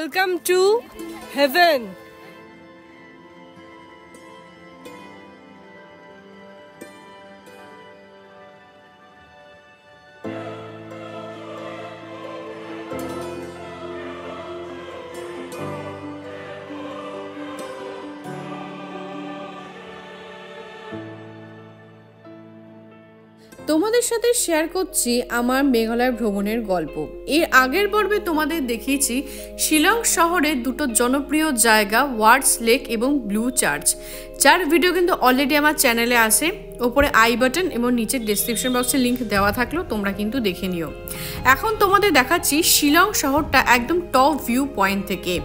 Welcome to heaven. তোমাদের সাথে share করছি আমার মেঘালয় ভ্রমণের গল্প। এর আগের পর্বে তোমাদের দেখিয়েছি শিলং শহরের দুটো জনপ্রিয় জায়গা ওয়ার্ডস লেক এবং ব্লু চার্চ, যার ভিডিও কিন্তু অলরেডি আমার চ্যানেলে আছে। ওপরে আই বাটন এবং নিচের ডেসক্রিপশন বক্সে লিঙ্ক দেওয়া থাকলো, তোমরা কিন্তু দেখে নিও। এখন তোমাদের দেখাচ্ছি শিলং শহরটা একদম টপ ভিউ পয়েন্ট থেকে।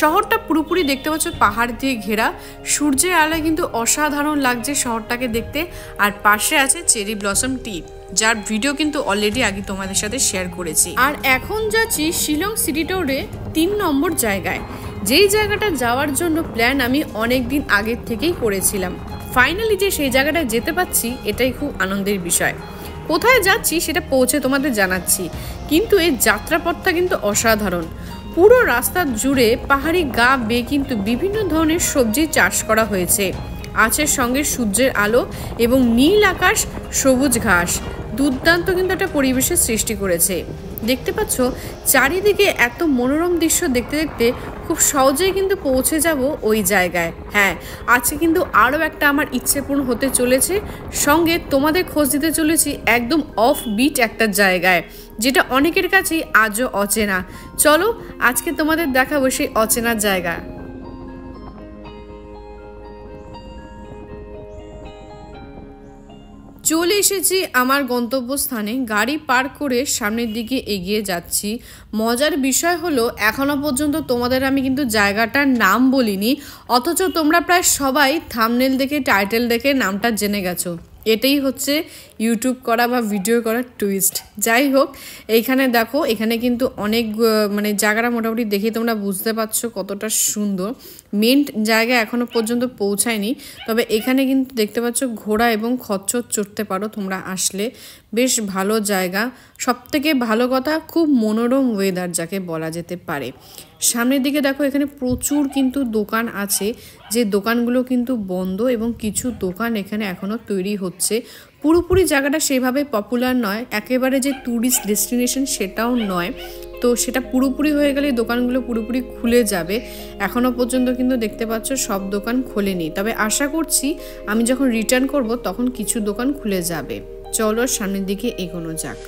শহরটা পুরোপুরি দেখতে পাচ্ছ পাহাড় দিয়ে ঘেরা, সূর্যের আলোয় কিন্তু অসাধারণ লাগছে শহরটাকে দেখতে। আর পাশে আছে চেরি ব্লসম টি, যার ভিডিও কিন্তু অলরেডি আগে তোমাদের সাথে শেয়ার করেছি। আর এখন যাচ্ছি শিলং সিটি ট্যুরে 3 নম্বর জায়গায়, যেই জায়গাটা যাওয়ার জন্য প্ল্যান আমি অনেক দিন আগের থেকেই করেছিলাম। ফাইনালি যে সেই জায়গাটায় যেতে পারছি, এটাই খুব আনন্দের বিষয়। কোথায় যাচ্ছি সেটা পৌঁছে তোমাদের জানাচ্ছি, কিন্তু এই যাত্রাপথটা কিন্তু অসাধারণ। পুরো রাস্তা জুড়ে পাহাড়ি গা বেয়ে কিন্তু বিভিন্ন ধরনের সবজি চাষ করা হয়েছে। আছে সঙ্গে সূর্যের আলো এবং নীল আকাশ, সবুজ ঘাস, দুর্দান্ত কিন্তু একটা পরিবেশের সৃষ্টি করেছে। দেখতে পাচ্ছ চারিদিকে এত মনোরম দৃশ্য দেখতে দেখতে খুব সহজেই কিন্তু পৌঁছে যাব ওই জায়গায়। হ্যাঁ, আজকে কিন্তু আরও একটা আমার ইচ্ছে পূরণ হতে চলেছে। সঙ্গে তোমাদের খোঁজ দিতে চলেছি একদম অফ বিট একটা জায়গায়, যেটা অনেকের কাছেই আজও অচেনা। চলো আজকে তোমাদের দেখাবো সেই অচেনা জায়গা। চলে এসেছি আমার গন্তব্যস্থানে। গাড়ি পার্ক করে সামনের দিকে এগিয়ে যাচ্ছি। মজার বিষয় হলো এখনো পর্যন্ত তোমাদের আমি কিন্তু জায়গাটার নাম বলিনি, অথচ তোমরা প্রায় সবাই থাম্বনেল দেখে, টাইটেল দেখে নামটা জেনে গেছো। এটাই হচ্ছে ইউটিউব করা বা ভিডিও করার টুইস্ট। যাই হোক, এইখানে দেখো, এখানে কিন্তু অনেক জায়গাটা মোটামুটি দেখে তোমরা বুঝতে পারছো কতটা সুন্দর। মেন জায়গায় এখনো পর্যন্ত পৌঁছায়নি, তবে এখানে কিন্তু দেখতে পাচ্ছ ঘোড়া এবং খচ্চর চড়তে পারো তোমরা আসলে। বেশ ভালো জায়গা। সবথেকে ভালো কথা, খুব মনোরম ওয়েদার যাকে বলা যেতে পারে। সামনের দিকে দেখো, এখানে প্রচুর কিন্তু দোকান আছে, যে দোকানগুলো কিন্তু বন্ধ এবং কিছু দোকান এখানে এখনো তৈরি হচ্ছে। পুরোপুরি জায়গাটা সেভাবে পপুলার নয়, একেবারে যে ট্যুরিস্ট ডেস্টিনেশন সেটাও নয়। তো সেটা পুরোপুরি হয়ে গেলে দোকানগুলো পুরোপুরি খুলে যাবে। এখনও পর্যন্ত কিন্তু দেখতে পাচ্ছ সব দোকান খোলেনি, তবে আশা করছি আমি যখন রিটার্ন করব তখন কিছু দোকান খুলে যাবে। চলো সামনের দিকে এগোনো যাক।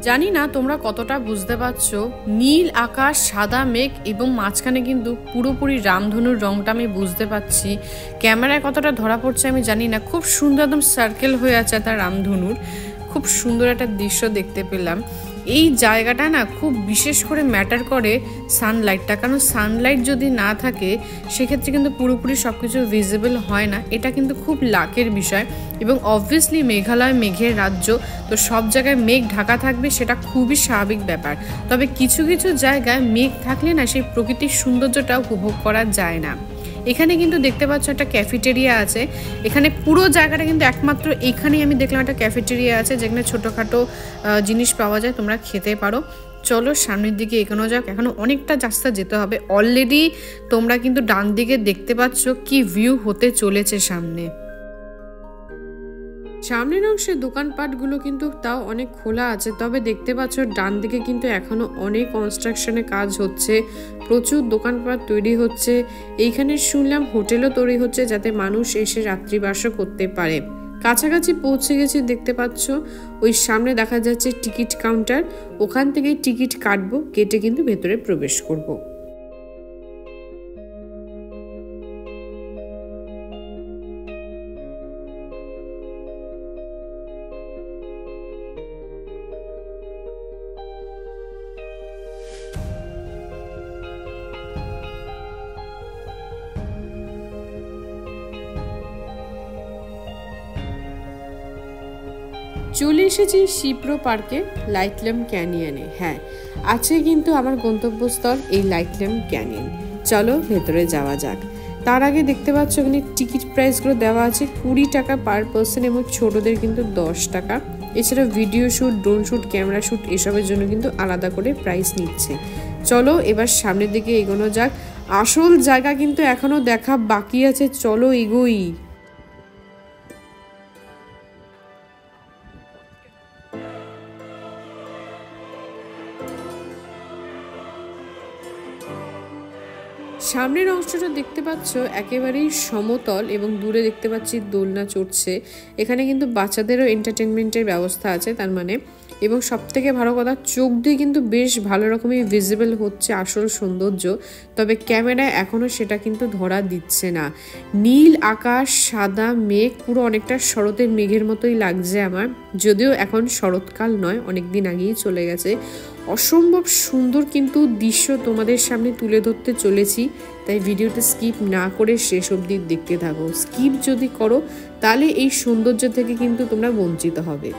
জানি না তোমরা কতটা বুঝতে পারছো, নীল আকাশ, সাদা মেঘ এবং মাঝখানে কিন্তু পুরোপুরি রামধনুর রংটা আমি বুঝতে পারছি। ক্যামেরায় কতটা ধরা পড়ছে আমি জানি না। খুব সুন্দর একদম সার্কেল হয়ে আছে তার রামধনুর। খুব সুন্দর একটা দৃশ্য দেখতে পেলাম। এই জায়গাটা না খুব বিশেষ করে ম্যাটার করে সানলাইটটা, কারণ সানলাইট যদি না থাকে সেক্ষেত্রে কিন্তু পুরোপুরি সব কিছু ভিজিবল হয় না। এটা কিন্তু খুব লাকের বিষয়। এবং অবভিয়াসলি মেঘালয় মেঘের রাজ্য, তো সব জায়গায় মেঘ ঢাকা থাকবে সেটা খুবই স্বাভাবিক ব্যাপার। তবে কিছু কিছু জায়গায় মেঘ থাকলে না সেই প্রকৃতির সৌন্দর্যটা উপভোগ করা যায় না। এখানে কিন্তু দেখতে পাচ্ছ একটা ক্যাফেটেরিয়া আছে। এখানে পুরো জায়গাটা কিন্তু একমাত্র এখানেই আমি দেখলাম একটা ক্যাফেটেরিয়া আছে, যেখানে ছোটোখাটো জিনিস পাওয়া যায়, তোমরা খেতে পারো। চলো সামনের দিকে এগোনো যাক। এখনো অনেকটা রাস্তা যেতে হবে। অলরেডি তোমরা কিন্তু ডান দিকে দেখতে পাচ্ছ কি ভিউ হতে চলেছে সামনে। সামনের অংশে দোকানপাটগুলো কিন্তু তাও অনেক খোলা আছে, তবে দেখতে পাচ্ছ ডান দিকে কিন্তু এখনো অনেক কনস্ট্রাকশনের কাজ হচ্ছে। প্রচুর দোকানপাট তৈরি হচ্ছে। এইখানে শুনলাম হোটেলও তৈরি হচ্ছে, যাতে মানুষ এসে রাত্রিবাসও করতে পারে। কাছাকাছি পৌঁছে গেছি। দেখতে পাচ্ছ ওই সামনে দেখা যাচ্ছে টিকিট কাউন্টার, ওখান থেকে টিকিট কাটবো, কেটে কিন্তু ভেতরে প্রবেশ করব। চলে এসেছি শিপ্রো পার্কে, লাইটলাম ক্যানিয়নে। হ্যাঁ, আছে কিন্তু আমার গন্তব্যস্থল এই লাইটলাম ক্যানিয়ন। চলো ভেতরে যাওয়া যাক। তার আগে দেখতে পাচ্ছ এখানে টিকিট প্রাইসগুলো দেওয়া আছে 20 টাকা পার পার্সন এবং ছোটদের কিন্তু 10 টাকা। এছাড়া video shoot, drone shoot, camera shoot এসবের জন্য কিন্তু আলাদা করে প্রাইস নিচ্ছে। চলো এবার সামনের দিকে এগোনো যাক। আসল জায়গা কিন্তু এখনো দেখা বাকি আছে, চলো এগোই। সামনের অংশটা দেখতে পাচ্ছ একেবারেই সমতল এবং দূরে দেখতে পাচ্ছি দোলনা চড়ছে। এখানে কিন্তু বাচ্চাদেরও এন্টারটেনমেন্টের ব্যবস্থা আছে তার মানে, এবং সবথেকে ভালো কথা চোখ দিয়ে কিন্তু বেশ ভালো রকমই ভিজিবল হচ্ছে আসল সৌন্দর্য। তবে ক্যামেরায় এখনও সেটা কিন্তু ধরা দিচ্ছে না। নীল আকাশ, সাদা মেঘ, পুরো অনেকটা শরতের মেঘের মতোই লাগছে আমার, যদিও এখন শরৎকাল নয়, অনেক দিন আগেই চলে গেছে। অসম্ভব সুন্দর কিন্তু দৃশ্য তোমাদের সামনে তুলে ধরতে চলেছি, তাই ভিডিওটা স্কিপ না করে শেষ অবধি দেখতে থাকো। স্কিপ যদি করো তাহলে এই সৌন্দর্য থেকে কিন্তু তোমরা বঞ্চিত হবে।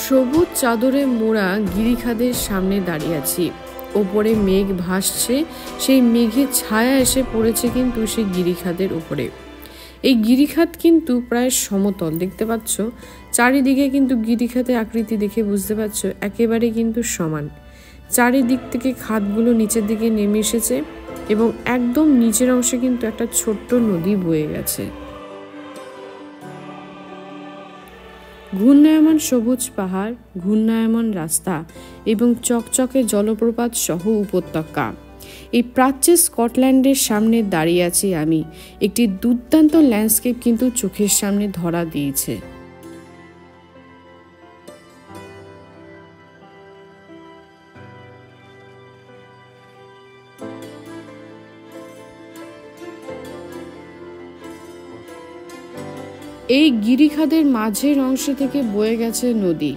সবুজ চাদরে মোড়া গিরিখাদের সামনে দাঁড়িয়ে আছি। ওপরে মেঘ ভাসছে, সেই মেঘের ছায়া এসে পড়েছে কিন্তু সেই গিরিখাদের উপরে। এই গিরিখাত কিন্তু প্রায় সমতল, দেখতে পাচ্ছ চারিদিকে কিন্তু গিরিখাতের আকৃতি দেখে বুঝতে পারছো একেবারে কিন্তু সমান। চারিদিক থেকে খাতগুলো নিচের দিকে নেমে এসেছে এবং একদম নিচের অংশে কিন্তু একটা ছোট্ট নদী বয়ে গেছে। ঘূর্ণায়মান সবুজ পাহাড়, ঘূর্ণায়মান রাস্তা এবং চকচকে জলপ্রপাত সহ উপত্যকা। এই প্রাচ্য স্কটল্যান্ডের সামনে দাঁড়িয়ে আছি আমি। একটি দুর্দান্ত ল্যান্ডস্কেপ কিন্তু চোখের সামনে ধরা দিয়েছে। এই গিরিখাদের মাঝের অংশ থেকে বয়ে গেছে নদী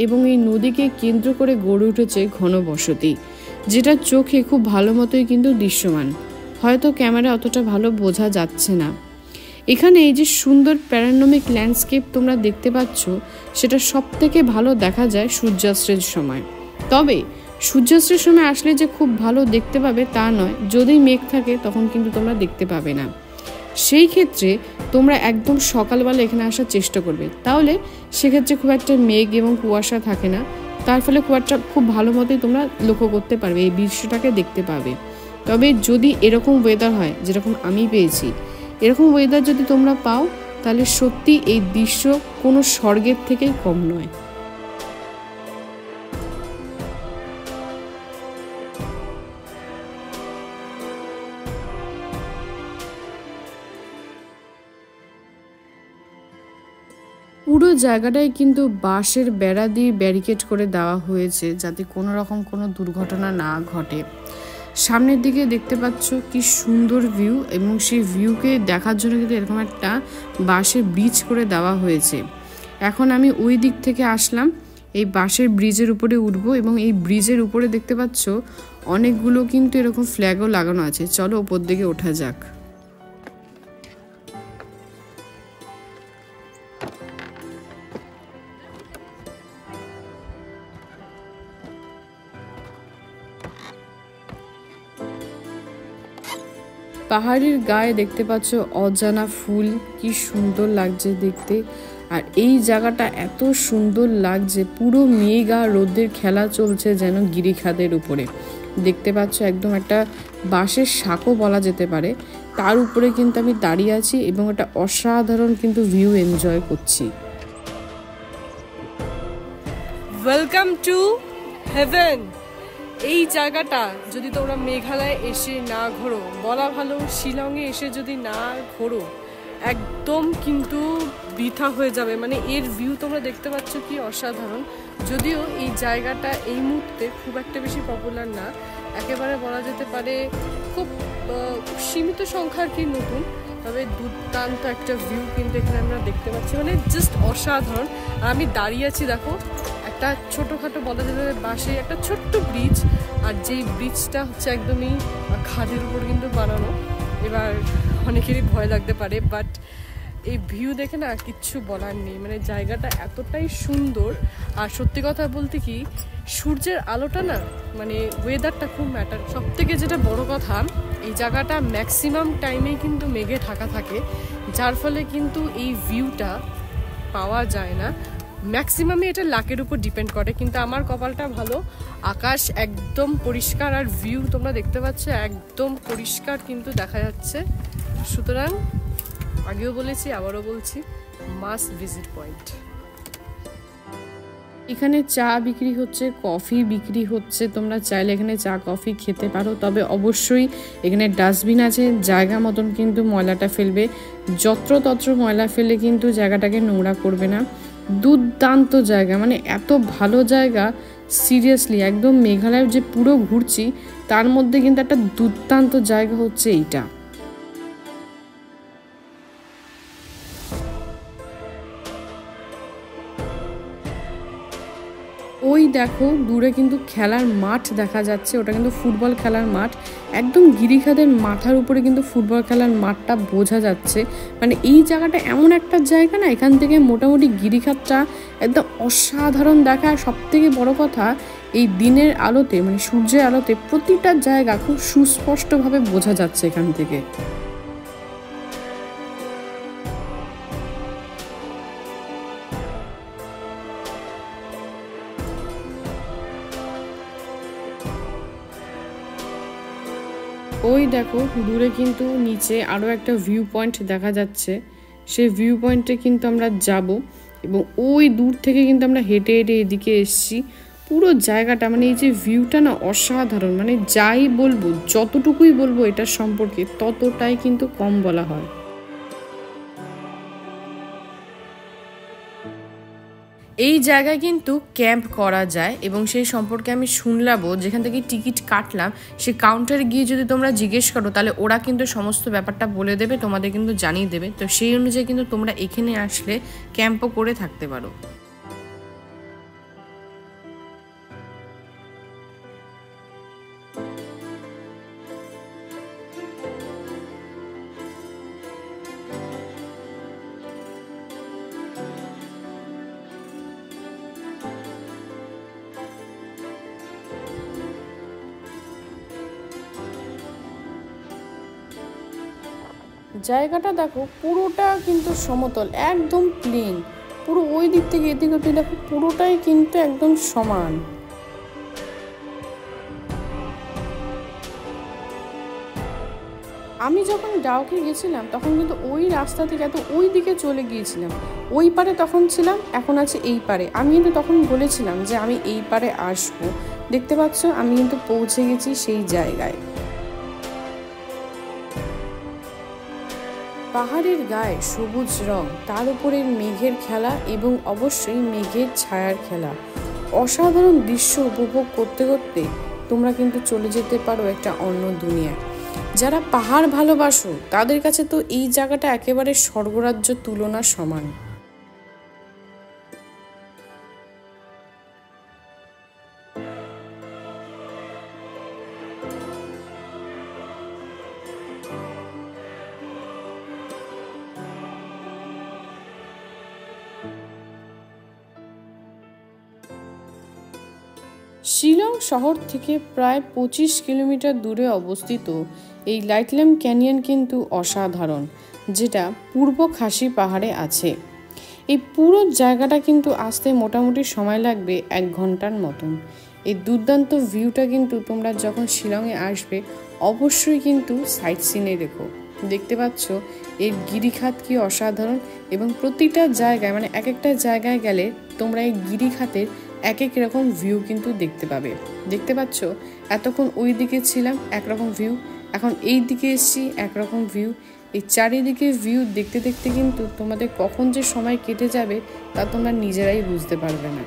এবং এই নদীকে কেন্দ্র করে গড়ে উঠেছে ঘনবসতি, যেটা চোখে খুব ভালো মতোই কিন্তু দৃশ্যমান। হয়তো ক্যামেরা অতটা ভালো বোঝা যাচ্ছে না। এখানে এই যে সুন্দর প্যানোরামিক ল্যান্ডস্কেপ তোমরা দেখতে পাচ্ছ, সেটা সব থেকে ভালো দেখা যায় সূর্যাস্তের সময়। তবে সূর্যাস্তের সময় আসলে যে খুব ভালো দেখতে পাবে তা নয়, যদি মেঘ থাকে তখন কিন্তু তোমরা দেখতে পাবে না। সেই ক্ষেত্রে তোমরা একদম সকালবেলা এখানে আসার চেষ্টা করবে, তাহলে সেক্ষেত্রে খুব একটা মেঘ এবং কুয়াশা থাকে না, তার ফলে খুব ভালো মতোই তোমরা লক্ষ্য করতে পারবে, এই দৃশ্যটাকে দেখতে পাবে। তবে যদি এরকম ওয়েদার হয় যেরকম আমি পেয়েছি, এরকম ওয়েদার যদি তোমরা পাও তাহলে সত্যি এই দৃশ্য কোনো স্বর্গের থেকেই কম নয়। পুরো জায়গাটাই কিন্তু বাঁশের বেড়া দিয়ে ব্যারিকেড করে দেওয়া হয়েছে, যাতে কোনো রকম কোনো দুর্ঘটনা না ঘটে। সামনের দিকে দেখতে পাচ্ছ কি সুন্দর ভিউ, এবং সেই ভিউকে দেখার জন্য কিন্তু এরকম একটা বাঁশের ব্রিজ করে দেওয়া হয়েছে। এখন আমি ওই দিক থেকে আসলাম, এই বাঁশের ব্রিজের উপরে উঠবো, এবং এই ব্রিজের উপরে দেখতে পাচ্ছ অনেকগুলো কিন্তু এরকম ফ্ল্যাগও লাগানো আছে। চলো ওপর দিকে ওঠা যাক। পাহাড়ের গায়ে দেখতে পাচ্ছ অজানা ফুল, কি সুন্দর লাগছে দেখতে। আর এই জায়গাটা এত সুন্দর লাগছে, পুরো মেঘ আর রোদের খেলা চলছে যেন গিরিখাদের উপরে। দেখতে পাচ্ছ একদম একটা বাঁশের সাঁকো বলা যেতে পারে, তার উপরে কিন্তু আমি দাঁড়িয়ে আছি এবং একটা অসাধারণ কিন্তু ভিউ এনজয় করছি। Welcome to heaven. এই জায়গাটা যদি তোমরা মেঘালয়ে এসে না ঘোরো, বলা ভালো শিলংয়ে এসে যদি না ঘোরো, একদম কিন্তু বৃথা হয়ে যাবে। মানে এর ভিউ তোমরা দেখতে পাচ্ছ কি অসাধারণ। যদিও এই জায়গাটা এই মুহূর্তে খুব একটা বেশি পপুলার না, একেবারে বলা যেতে পারে খুব সীমিত সংখ্যার কি নতুন, তবে দুর্দান্ত একটা ভিউ কিন্তু এখানে আমরা দেখতে পাচ্ছি, মানে জাস্ট অসাধারণ। আর আমি দাঁড়িয়ে আছি দেখো, একটা ছোটোখাটো বলা যেতে পারে বাঁশে একটা ছোট্ট ব্রিজ, আর যেই ব্রিজটা হচ্ছে একদমই খাদের উপর কিন্তু বানানো। এবার অনেকেরই ভয় লাগতে পারে, বাট এই ভিউ দেখে না কিচ্ছু বলার নেই। মানে জায়গাটা এতটাই সুন্দর। আর সত্যি কথা বলতে কি, সূর্যের আলোটা না, মানে ওয়েদারটা খুব ম্যাটার। সব থেকে যেটা বড় কথা, এই জায়গাটা ম্যাক্সিমাম টাইমেই কিন্তু মেঘে ঢাকা থাকে, যার ফলে কিন্তু এই ভিউটা পাওয়া যায় না। ম্যাক্সিমামই এটা লাকের উপর ডিপেন্ড করে, কিন্তু আমার কপালটা ভালো, আকাশ একদম পরিষ্কার আর ভিউ তোমরা দেখতে পাচ্ছ একদম পরিষ্কার কিন্তু দেখা যাচ্ছে। সুতরাং আগেও বলেছি আবারও বলছি, মাস্ট ভিজিট পয়েন্ট। এখানে চা বিক্রি হচ্ছে, কফি বিক্রি হচ্ছে, তোমরা চাইলে এখানে চা কফি খেতে পারো, তবে অবশ্যই এখানে ডাস্টবিন আছে, জায়গা মতন কিন্তু ময়লাটা ফেলবে। যত্রতত্র ময়লা ফেলে কিন্তু জায়গাটাকে নোংরা করবে না। দুর্দান্ত জায়গা, মানে এত ভালো জায়গা, সিরিয়াসলি একদম মেঘালয় যে পুরো ঘুরছি তার মধ্যে কিন্তু একটা দুর্দান্ত জায়গা হচ্ছে এইটা। ওই দেখো দূরে কিন্তু খেলার মাঠ দেখা যাচ্ছে, ওটা কিন্তু ফুটবল খেলার মাঠ, একদম গিরিখাতের মাথার উপরে কিন্তু ফুটবল খেলার মাঠটা বোঝা যাচ্ছে। মানে এই জায়গাটা এমন একটা জায়গা না, এখান থেকে মোটামুটি গিরিখাতটা একদম অসাধারণ দেখা। আর সব থেকে বড় কথা, এই দিনের আলোতে মানে সূর্যের আলোতে প্রতিটা জায়গা খুব সুস্পষ্টভাবে বোঝা যাচ্ছে এখান থেকে। ওই দেখো দূরে কিন্তু নিচে আরও একটা ভিউ পয়েন্ট দেখা যাচ্ছে, সেই ভিউ পয়েন্টে কিন্তু আমরা যাব, এবং ওই দূর থেকে কিন্তু আমরা হেঁটে হেঁটে এদিকে এসছি। পুরো জায়গাটা মানে এই যে ভিউটা না অসাধারণ, মানে যাই বলবো, যতটুকুই বলবো এটার সম্পর্কে ততটাই কিন্তু কম বলা হয়। এই জায়গায় কিন্তু ক্যাম্প করা যায়, এবং সেই সম্পর্কে আমি শুনলামও। যেখান থেকে টিকিট কাটলাম সে কাউন্টারে গিয়ে যদি তোমরা জিজ্ঞেস করো, তাহলে ওরা কিন্তু সমস্ত ব্যাপারটা বলে দেবে, তোমাদের কিন্তু জানিয়ে দেবে। তো সেই অনুযায়ী কিন্তু তোমরা এখানে আসলে ক্যাম্পও করে থাকতে পারো। জায়গাটা দেখো পুরোটা কিন্তু সমতল, একদম প্লেন, পুরো ওই দিক থেকে এদিক অব্দি দেখো পুরোটাই কিন্তু একদম সমান। আমি যখন ডাউকে গেছিলাম তখন কিন্তু ওই রাস্তা থেকে এত ওই দিকে চলে গিয়েছিলাম, ওই পারে তখন ছিলাম, এখন আছে এই পারে। আমি কিন্তু তখন বলেছিলাম যে আমি এই পারে আসবো। দেখতে পাচ্ছ আমি কিন্তু পৌঁছে গেছি সেই জায়গায়। পাহাড়ের গায়ে সবুজ রং, তার উপরে মেঘের খেলা, এবং অবশ্যই মেঘের ছায়ার খেলা। অসাধারণ দৃশ্য উপভোগ করতে করতে তোমরা কিন্তু চলে যেতে পারো একটা অন্য দুনিয়ায়। যারা পাহাড় ভালোবাসো তাদের কাছে তো এই জায়গাটা একেবারে স্বর্গরাজ্য তুলনা সমান। শিলং শহর থেকে প্রায় 25 কিলোমিটার দূরে অবস্থিত এই লাইটলাম ক্যানিয়ন কিন্তু অসাধারণ, যেটা পূর্ব খাসি পাহাড়ে আছে। এই পুরো জায়গাটা কিন্তু আসতে মোটামুটি সময় লাগবে 1 ঘন্টার মতন। এই দুর্দান্ত ভিউটা কিন্তু তোমরা যখন শিলংয়ে আসবে অবশ্যই কিন্তু সাইট সিনে রেখো। দেখতে পাচ্ছ এর গিরিখাত কি অসাধারণ, এবং প্রতিটা জায়গায় মানে এক একটা জায়গায় গেলে তোমরা এই গিরিখাতের এক এক রকম ভিউ কিন্তু দেখতে পাবে। দেখতে পাচ্ছ এতক্ষণ ওই দিকে ছিলাম একরকম ভিউ, এখন এই দিকে এসছি একরকম ভিউ, এই চারিদিকে ভিউ দেখতে দেখতে কিন্তু তোমাদের কখন যে সময় কেটে যাবে তা তোমরা নিজেরাই বুঝতে পারবে না।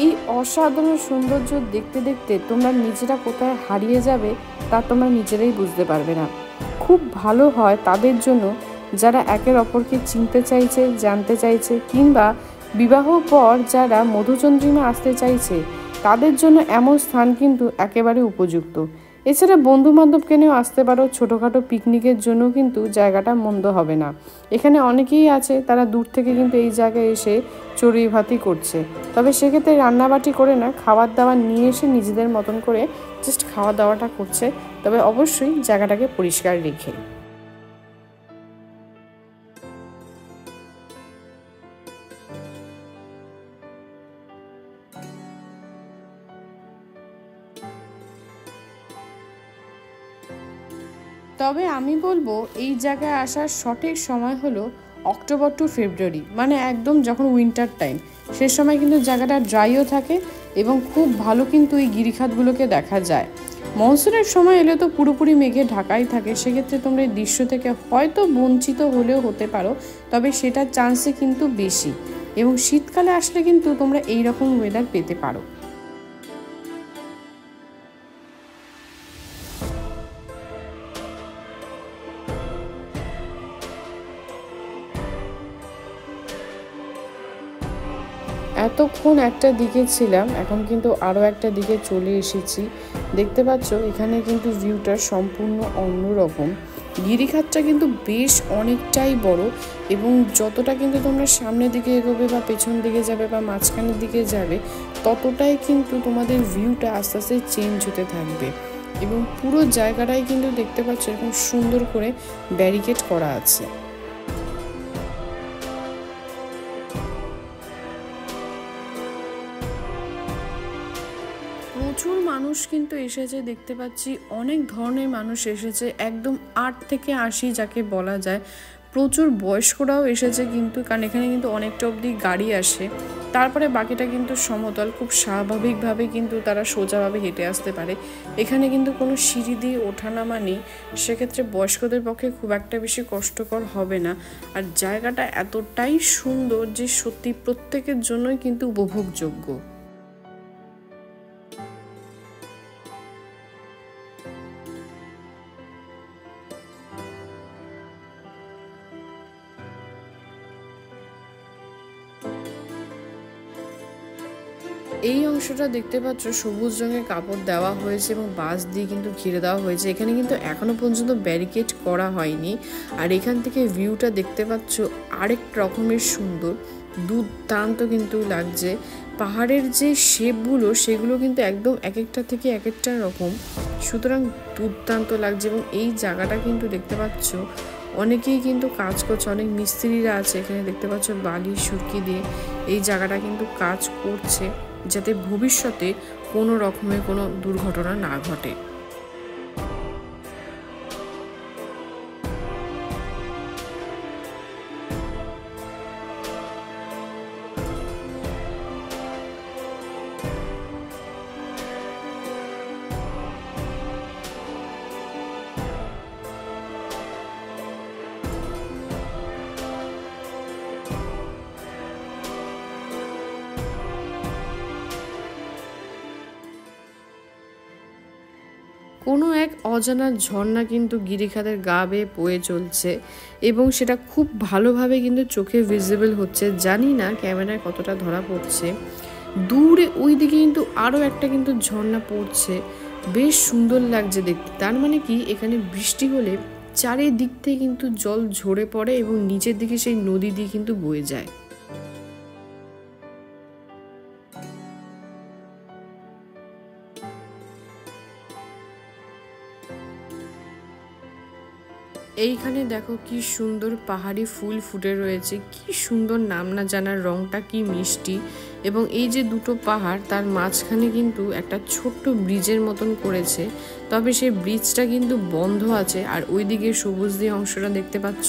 এই অসাধারণ সৌন্দর্য দেখতে দেখতে তোমরা নিজেরা কোথায় হারিয়ে যাবে তা তোমরা নিজেরাই বুঝতে পারবে না। খুব ভালো হয় তাদের জন্য যারা একের অপরকে চিনতে চাইছে, জানতে চাইছে, কিংবা বিবাহ পর যারা মধুচন্দ্রিমা আসতে চাইছে তাদের জন্য এমন স্থান কিন্তু একেবারে উপযুক্ত। এছাড়া বন্ধু বান্ধবকে নিয়েও আসতে পারো, ছোটোখাটো পিকনিকের জন্য কিন্তু জায়গাটা মন্দ হবে না। এখানে অনেকেই আছে তারা দূর থেকে কিন্তু এই জায়গায় এসে চড়ুই ভাতি করছে, তবে সেক্ষেত্রে রান্নাবাটি করে না, খাবার দাবার নিয়ে এসে নিজেদের মতন করে জাস্ট খাওয়া দাওয়াটা করছে, তবে অবশ্যই জায়গাটাকে পরিষ্কার রেখে। তবে আমি বলবো এই জায়গায় আসার সঠিক সময় হলো অক্টোবর টু ফেব্রুয়ারি, মানে একদম যখন উইন্টার টাইম, সে সময় কিন্তু জায়গাটা ড্রাইও থাকে এবং খুব ভালো কিন্তু এই গিরিখাতগুলোকে দেখা যায়। মনসুনের সময় এলে তো পুরোপুরি মেঘে ঢাকাই থাকে, সেক্ষেত্রে তোমরা এই দৃশ্য থেকে হয়তো বঞ্চিত হলেও হতে পারো, তবে সেটার চান্সে কিন্তু বেশি। এবং শীতকালে আসলে কিন্তু তোমরা এই রকম ওয়েদার পেতে পারো। এতক্ষণ একটা দিকে ছিলাম, এখন কিন্তু আরও একটা দিকে চলে এসেছি। দেখতে পাচ্ছ এখানে কিন্তু ভিউটা সম্পূর্ণ অন্যরকম। গিরিখাতটা কিন্তু বেশ অনেকটাই বড় এবং যতটা কিন্তু তোমরা সামনের দিকে এগোবে বা পেছন দিকে যাবে বা মাঝখানের দিকে যাবে ততটাই কিন্তু তোমাদের ভিউটা আস্তে আস্তে চেঞ্জ হতে থাকবে। এবং পুরো জায়গাটাই কিন্তু দেখতে পাচ্ছ এরকম সুন্দর করে ব্যারিকেড করা আছে। প্রচুর মানুষ কিন্তু এসেছে, দেখতে পাচ্ছি অনেক ধরনের মানুষ এসেছে, একদম 8 থেকে 80 যাকে বলা যায়। প্রচুর বয়স্করাও এসেছে কিন্তু, কারণ এখানে কিন্তু অনেকটা অবধি গাড়ি আসে, তারপরে বাকিটা কিন্তু সমতল, খুব স্বাভাবিকভাবে কিন্তু তারা সোজাভাবে হেঁটে আসতে পারে। এখানে কিন্তু কোনো সিঁড়ি দিয়ে ওঠানামা নেই, সেক্ষেত্রে বয়স্কদের পক্ষে খুব একটা বেশি কষ্টকর হবে না। আর জায়গাটা এতটাই সুন্দর যে সত্যি প্রত্যেকের জন্যই কিন্তু উপভোগযোগ্য। এই অংশটা দেখতে পাচ্ছ সবুজ রঙের কাপড় দেওয়া হয়েছে এবং বাঁশ দিয়ে কিন্তু ঘিরে দেওয়া হয়েছে। এখানে কিন্তু এখনো পর্যন্ত ব্যারিকেড করা হয়নি। আর এখান থেকে ভিউটা দেখতে পাচ্ছ আরেক রকমের সুন্দর, দুর্দান্ত কিন্তু লাগছে। পাহাড়ের যে শেপগুলো সেগুলো কিন্তু একদম এক একটা থেকে এক একটা রকম, সুতরাং দুর্দান্ত লাগছে। এবং এই জায়গাটা কিন্তু দেখতে পাচ্ছ অনেকেই কিন্তু কাজ করছে, অনেক মিস্ত্রিরা আছে এখানে, দেখতে পাচ্ছ বালি সুরকি দিয়ে এই জায়গাটা কিন্তু কাজ করছে, যাতে ভবিষ্যতে কোনো রকমের কোনো দুর্ঘটনা না ঘটে। কোনো এক অজানা ঝর্ণা কিন্তু গিরিখাতের গা বেয়ে বয়ে চলছে এবং সেটা খুব ভালোভাবে কিন্তু চোখে ভিজিবল হচ্ছে। জানি না ক্যামেরায় কতটা ধরা পড়ছে। দূরে ওই দিকে কিন্তু আরও একটা কিন্তু ঝর্ণা পড়ছে, বেশ সুন্দর লাগছে দেখতে। তার মানে কি, এখানে বৃষ্টি হলে চারিদিক থেকে কিন্তু জল ঝরে পড়ে এবং নিচের দিকে সেই নদী দিয়ে কিন্তু বয়ে যায়। এইখানে দেখো কি সুন্দর পাহাড়ি ফুল ফুটে রয়েছে, কি সুন্দর, নাম না জানার রংটা কি মিষ্টি এবং এই যে দুটো পাহাড় তার মাঝখানে কিন্তু একটা ছোট্ট ব্রিজের মতন করেছে, তবে সেই ব্রিজটা কিন্তু বন্ধ আছে। আর ওইদিকে সবুজ দিয়ে অংশটা দেখতে পাচ্ছ,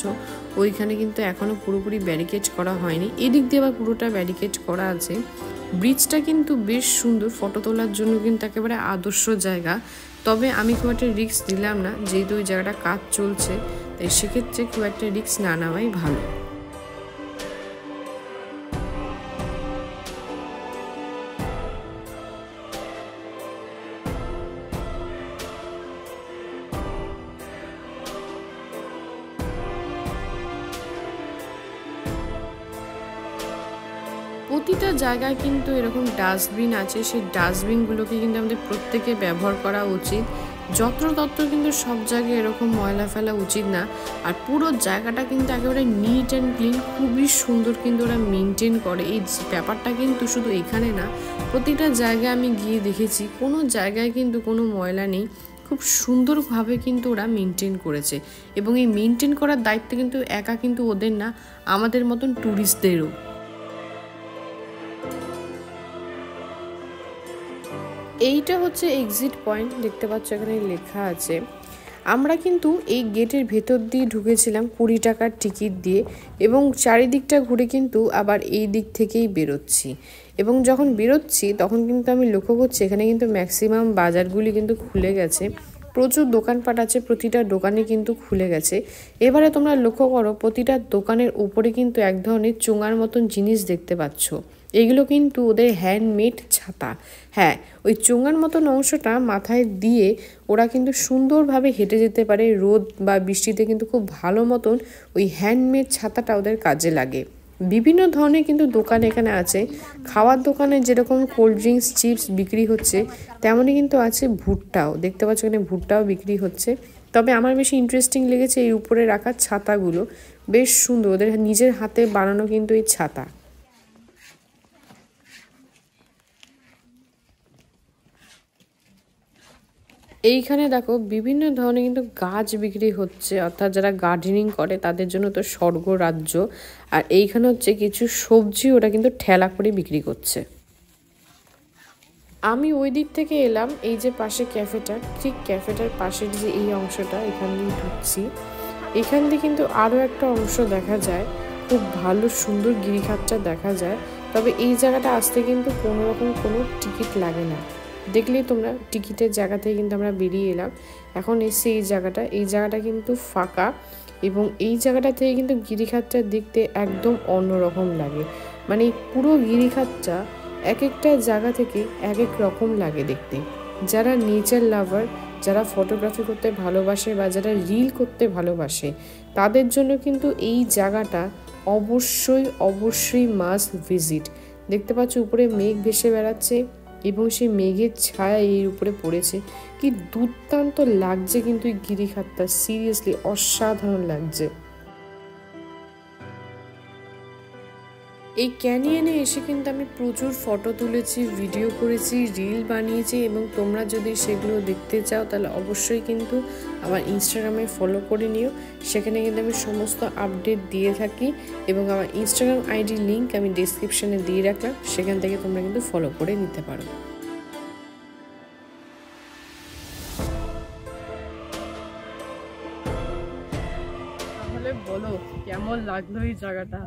ওইখানে কিন্তু এখনো পুরোপুরি ব্যারিকেড করা হয়নি, এদিক দিয়ে আবার পুরোটা ব্যারিকেড করা আছে। ব্রিজটা কিন্তু বেশ সুন্দর, ফটো তোলার জন্য কিন্তু একেবারে আদর্শ জায়গা। তবে আমি খুব একটা রিস্ক দিলাম না, যেহেতু ওই জায়গাটা কাজ চলছে, তাই সেক্ষেত্রে খুব একটা রিস্ক না নেওয়াই ভালো। প্রতিটা জায়গায় কিন্তু এরকম ডাস্টবিন আছে, সেই ডাস্টবিনগুলোকে কিন্তু আমাদের প্রত্যেকে ব্যবহার করা উচিত। যত্রতত্র কিন্তু সব জায়গায় এরকম ময়লা ফেলা উচিত না। আর পুরো জায়গাটা কিন্তু একেবারে নিট অ্যান্ড ক্লিন, খুবই সুন্দর কিন্তু ওরা মেনটেন করে। এই ব্যাপারটা কিন্তু শুধু এখানে না, প্রতিটা জায়গায় আমি গিয়ে দেখেছি কোনো জায়গায় কিন্তু কোনো ময়লা নেই, খুব সুন্দরভাবে কিন্তু ওরা মেনটেন করেছে। এবং এই মেনটেন করার দায়িত্ব কিন্তু একা কিন্তু ওদের না, আমাদের মতন ট্যুরিস্টদেরও। এইটা হচ্ছে এক্সিট পয়েন্ট, দেখতে পাচ্ছ এখানে লেখা আছে। আমরা কিন্তু এই গেটের ভেতর দিয়ে ঢুকেছিলাম 20 টাকার টিকিট দিয়ে, এবং চারিদিকটা ঘুরে কিন্তু আবার এই দিক থেকেই বেরোচ্ছি। এবং যখন বেরোচ্ছি তখন কিন্তু আমি লক্ষ্য করছি এখানে কিন্তু ম্যাক্সিমাম বাজারগুলি কিন্তু খুলে গেছে, প্রচুর দোকানপাট আছে, প্রতিটা দোকানে কিন্তু খুলে গেছে। এবারে তোমরা লক্ষ্য করো, প্রতিটা দোকানের উপরে কিন্তু এক ধরনের চোঙার মতন জিনিস দেখতে পাচ্ছ, এগুলো কিন্তু ওদের হ্যান্ডমেড ছাতা। হ্যাঁ, ওই চোঙার মতন অংশটা মাথায় দিয়ে ওরা কিন্তু সুন্দরভাবে হেঁটে যেতে পারে, রোদ বা বৃষ্টিতে কিন্তু খুব ভালো মতন ওই হ্যান্ডমেড ছাতাটা ওদের কাজে লাগে। বিভিন্ন ধরনের কিন্তু দোকান এখানে আছে, খাওয়ার দোকানে যেরকম কোল্ড ড্রিঙ্কস, চিপস বিক্রি হচ্ছে, তেমনই কিন্তু আছে ভুট্টাও, দেখতে পাচ্ছ এখানে ভুট্টাও বিক্রি হচ্ছে। তবে আমার বেশি ইন্টারেস্টিং লেগেছে এই উপরে রাখা ছাতাগুলো, বেশ সুন্দর, ওদের নিজের হাতে বানানো কিন্তু এই ছাতা। এইখানে দেখো বিভিন্ন ধরনের কিন্তু গাছ বিক্রি হচ্ছে, অর্থাৎ যারা গার্ডেনিং করে তাদের জন্য তো স্বর্গ রাজ্য। আর এইখানে হচ্ছে কিছু সবজি ওরা কিন্তু ঠেলা করে বিক্রি করছে। আমি ওই দিক থেকে এলাম, এই যে পাশে ক্যাফেটা, ঠিক ক্যাফেটার পাশের যে এই অংশটা, এখান দিয়ে ঢুকছি। এখান দিয়ে কিন্তু আরও একটা অংশ দেখা যায়, খুব ভালো সুন্দর গিরিখাতটা দেখা যায়। তবে এই জায়গাটা আসতে কিন্তু কোনো রকম কোনো টিকিট লাগে না, দেখলেই তোমরা টিকিটের জায়গা থেকে কিন্তু আমরা বেরিয়ে এলাম। এখন এসে এই জায়গাটা কিন্তু ফাঁকা, এবং এই জায়গাটা থেকে কিন্তু গিরিখাতটা দেখতে একদম অন্যরকম লাগে। মানে পুরো গিরিখাতটা এক একটা জায়গা থেকে এক এক রকম লাগে দেখতে। যারা নেচার লাভার, যারা ফটোগ্রাফি করতে ভালোবাসে বা যারা রিল করতে ভালোবাসে, তাদের জন্য কিন্তু এই জায়গাটা অবশ্যই মাস্ট ভিজিট। দেখতে পাচ্ছ উপরে মেঘ ভেসে বেড়াচ্ছে, এবং সেই মেঘের ছায়া এর উপরে পড়েছে, কি দুর্দান্ত লাগছে কিন্তু এই গিরিখাতটা, সিরিয়াসলি অসাধারণ লাগছে। এই ক্যানিয়নে এসে কিন্তু আমি প্রচুর ফটো তুলেছি, ভিডিও করেছি, রিল বানিয়েছি, এবং তোমরা যদি সেগুলো দেখতে চাও তাহলে অবশ্যই কিন্তু আমার ইনস্টাগ্রামে ফলো করে নিও। সেখানে কিন্তু আমি সমস্ত আপডেট দিয়ে থাকি, এবং আমার ইনস্টাগ্রাম আইডি লিঙ্ক আমি ডেসক্রিপশনে দিয়ে রাখলাম, সেখান থেকে তোমরা কিন্তু ফলো করে নিতে পারো। তাহলে বলো কেমন লাগলো এই জায়গাটা।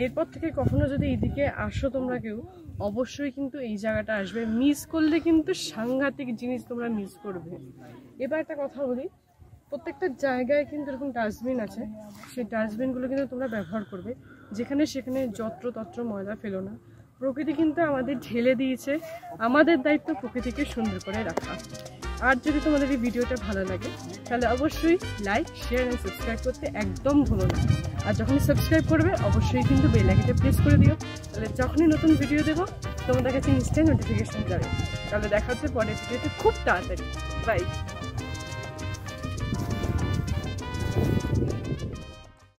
এরপর থেকে কখনো যদি এইদিকে আসো তোমরা কেউ, অবশ্যই কিন্তু এই জায়গাটা আসবে, মিস করলে কিন্তু সাংঘাতিক জিনিস তোমরা মিস করবে। এবার একটা কথা বলি, প্রত্যেকটা জায়গায় কিন্তু এরকম ডাস্টবিন আছে, সেই ডাস্টবিনগুলো কিন্তু তোমরা ব্যবহার করবে, যেখানে সেখানে যত্রতত্র ময়লা ফেলো না। প্রকৃতি কিন্তু আমাদের ঢেলে দিয়েছে, আমাদের দায়িত্ব প্রকৃতিকে সুন্দর করে রাখা। আর যদি তোমাদের এই ভিডিওটা ভালো লাগে তাহলে অবশ্যই লাইক, শেয়ার এন্ড সাবস্ক্রাইব করতে একদম ভুলো না। আর যখনই সাবস্ক্রাইব করবে অবশ্যই কিন্তু বেল আইকনটা প্রেস করে দিও, তাহলে যখনই নতুন ভিডিও দেবো তোমাদের কাছে ইনস্ট্যান্ট নোটিফিকেশন যাবে। তাহলে দেখা হচ্ছে পরের ভিডিওতে খুব তাড়াতাড়ি। বাই।